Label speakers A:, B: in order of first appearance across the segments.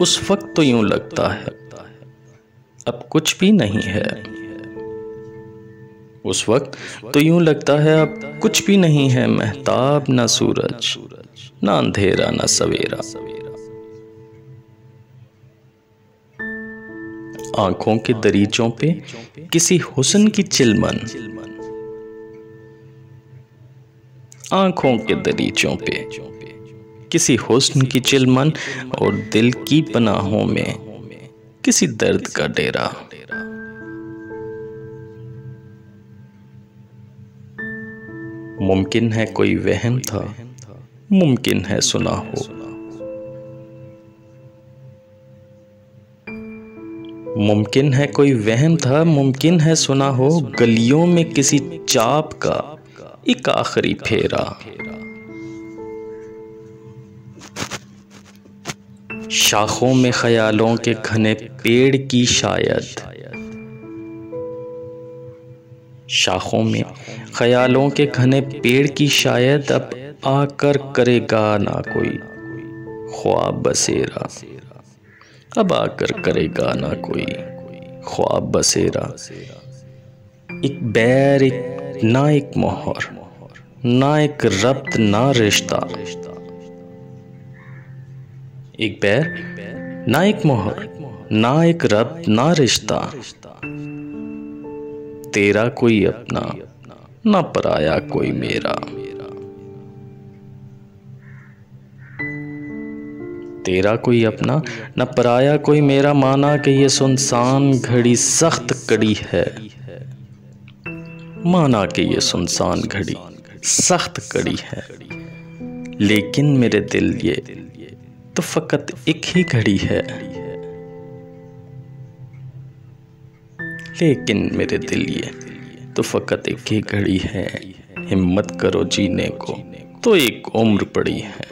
A: उस वक्त तो यूं लगता है अब कुछ भी नहीं है। उस वक्त तो यूं लगता है अब कुछ भी नहीं है, महताब ना सूरज, ना अंधेरा ना सवेरा। आंखों के दरीचों पे किसी हुस्न की चिलमन, आंखों के दरीचों पे किसी हुस्न की चिलमन, और दिल की पनाहों में किसी दर्द का डेरा। मुमकिन है कोई वहम था, मुमकिन है सुना हो, मुमकिन है कोई वहम था, मुमकिन है सुना हो, गलियों में किसी चाप का एक आखिरी फेरा। शाखों में ख्यालों के घने पेड़ की शायद, शाखों में ख्यालों के घने पेड़ की शायद अब आकर करेगा ना कोई ख्वाब बसेरा। अब आकर करेगा ना कोई ख्वाब बसेरा। एक बैर ना एक मोहर, ना एक रब्त ना रिश्ता। एक बैर ना एक मोहर, ना एक रब्त ना रिश्ता। तेरा कोई अपना ना पराया कोई मेरा। तेरा कोई अपना न पराया कोई मेरा, माना कि ये सुनसान घड़ी सख्त कड़ी है, माना कि ये सुनसान घड़ी सख्त कड़ी है। लेकिन मेरे दिल ये तो फकत एक ही घड़ी है, लेकिन मेरे दिल ये तो फकत एक ही घड़ी है। हिम्मत करो जीने को तो एक उम्र पड़ी है।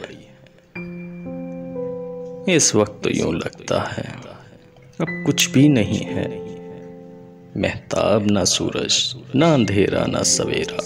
A: इस वक्त तो यूं लगता है अब कुछ भी नहीं है, महताब ना सूरज, ना अंधेरा ना सवेरा।